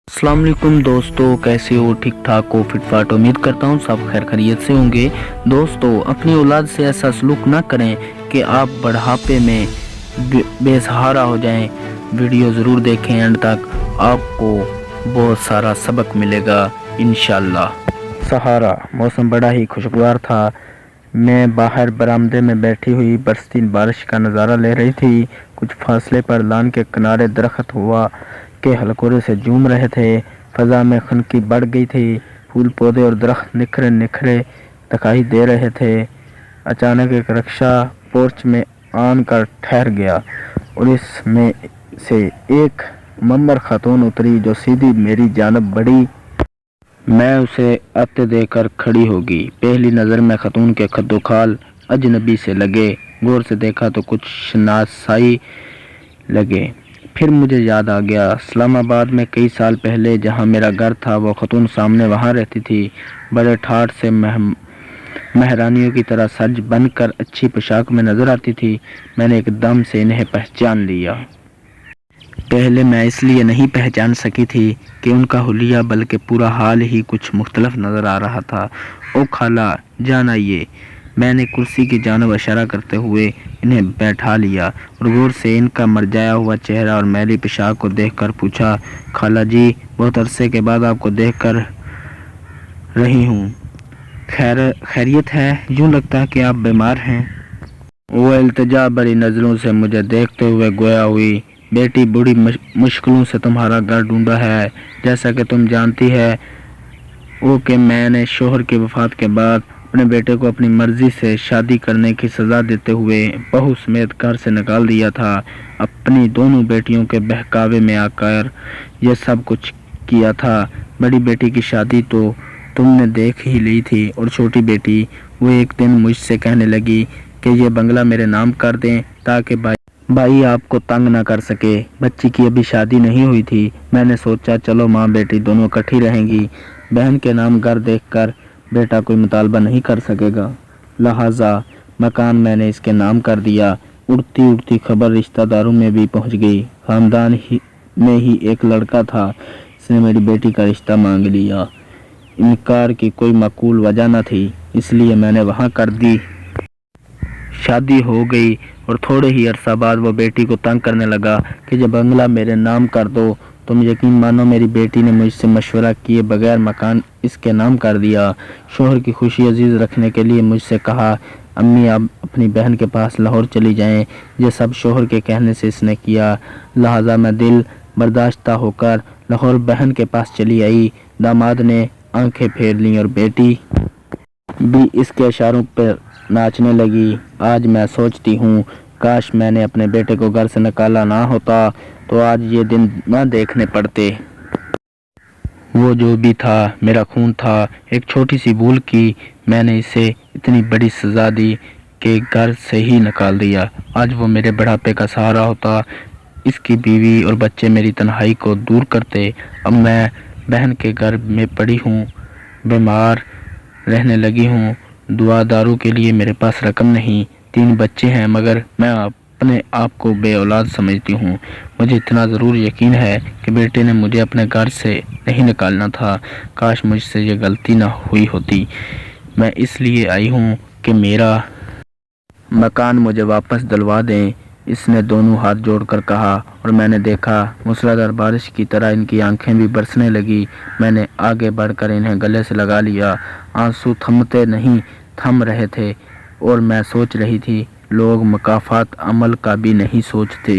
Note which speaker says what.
Speaker 1: अस्सलाम वालेकुम दोस्तों, कैसे हो? ठीक ठाक हो? फिट फाट? उम्मीद करता हूँ सब खैर खैरियत से होंगे। दोस्तों, अपनी औलाद से ऐसा सलूक ना करें कि आप बुढ़ापे में बेसहारा हो जाएं। वीडियो ज़रूर देखें एंड तक, आपको बहुत सारा सबक मिलेगा इंशाल्लाह। सहारा मौसम बड़ा ही खुशगवार था। मैं बाहर बरामदे में बैठी हुई बरसती बारिश का नज़ारा ले रही थी। कुछ फासले पर लान के किनारे दरख्त हुआ के हलकोरे से झूम रहे थे। फजा में खनकी बढ़ गई थी। फूल पौधे और दरख्त निखरे निखरे दिखाई दे रहे थे। अचानक एक रिक्शा पोर्च में आन कर ठहर गया और इसमें से एक मम्बर खातून उतरी जो सीधी मेरी जानब बढ़ी। मैं उसे आते देखकर खड़ी होगी। पहली नज़र में खातून के खद्दोखाल अजनबी से लगे। गौर से देखा तो कुछ शनासाई लगे। फिर मुझे याद आ गया, इस्लामाबाद में कई साल पहले जहाँ मेरा घर था, वो खातून सामने वहाँ रहती थी। बड़े ठाठ से महारानियों की तरह सज बनकर अच्छी पोशाक में नजर आती थी। मैंने एकदम से इन्हें पहचान लिया। पहले मैं इसलिए नहीं पहचान सकी थी कि उनका हुलिया बल्कि पूरा हाल ही कुछ मुख्तलिफ नज़र आ रहा था। ओ खाला, जान आइए। मैंने कुर्सी की जानब इशारा करते हुए इन्हें बैठा लिया और गौर से इनका मरजाया हुआ चेहरा और मैली पोशाक को देखकर पूछा, खाला जी, बहुत अरसे के बाद आपको देख कर रही हूँ। खैरियत है? यूँ लगता है कि आप बीमार हैं। वो इल्तिजा भरी नज़रों से मुझे देखते हुए गोया हुई, बेटी, बड़ी मुश्किलों से तुम्हारा घर ढूंढा है। जैसा कि तुम जानती है वो कि मैंने शोहर की वफ़ात के बाद अपने बेटे को अपनी मर्जी से शादी करने की सज़ा देते हुए बहू समेत घर से निकाल दिया था। अपनी दोनों बेटियों के बहकावे में आकर यह सब कुछ किया था। बड़ी बेटी की शादी तो तुमने देख ही ली थी और छोटी बेटी, वो एक दिन मुझसे कहने लगी कि ये बंगला मेरे नाम कर दें ताकि भाई आपको तंग ना कर सके। बच्ची की अभी शादी नहीं हुई थी। मैंने सोचा चलो माँ बेटी दोनों इकट्ठी रहेंगी। बहन के नाम घर देखकर बेटा कोई मुतालबा नहीं कर सकेगा, लिहाजा मकान मैंने इसके नाम कर दिया। उड़ती उड़ती खबर रिश्तेदारों में भी पहुंच गई। खानदान में ही एक लड़का था, इसने मेरी बेटी का रिश्ता मांग लिया। इनकार की कोई माकूल वजह न थी, इसलिए मैंने वहाँ कर दी। शादी हो गई और थोड़े ही अरसा बाद वो बेटी को तंग करने लगा कि जब बंगला मेरे नाम कर दो। तुम यकीन मानो, मेरी बेटी ने मुझसे मशवरा किए बगैर मकान इसके नाम कर दिया। शोहर की खुशी अजीज रखने के लिए मुझसे कहा, अम्मी आप अपनी बहन के पास लाहौर चली जाएं। ये सब शोहर के कहने से इसने किया, लिहाजा मैं दिल बर्दाश्ता होकर लाहौर बहन के पास चली आई। दामाद ने आंखें फेर लीं और बेटी भी इसके इशारों पर नाचने लगी। आज मैं सोचती हूँ, काश मैंने अपने बेटे को घर से निकाला ना होता तो आज ये दिन ना देखने पड़ते। वो जो भी था मेरा खून था। एक छोटी सी भूल की मैंने इसे इतनी बड़ी सज़ा दी कि घर से ही निकाल दिया। आज वो मेरे बुढ़ापे का सहारा होता, इसकी बीवी और बच्चे मेरी तन्हाई को दूर करते। अब मैं बहन के घर में पड़ी हूँ, बीमार रहने लगी हूँ। दुआदारों के लिए मेरे पास रकम नहीं। 3 बच्चे हैं मगर मैं अपने आप को बे औलाद समझती हूँ। मुझे इतना ज़रूर यकीन है कि बेटे ने मुझे अपने घर से नहीं निकालना था। काश मुझसे ये गलती ना हुई होती। मैं इसलिए आई हूँ कि मेरा मकान मुझे वापस दिलवा दें। इसने दोनों हाथ जोड़कर कहा और मैंने देखा मूसलाधार बारिश की तरह इनकी आंखें भी बरसने लगी। मैंने आगे बढ़कर इन्हें गले से लगा लिया। आंसू थमते नहीं थम रहे थे और मैं सोच रही थी, लोग मुकाफात अमल का भी नहीं सोचते।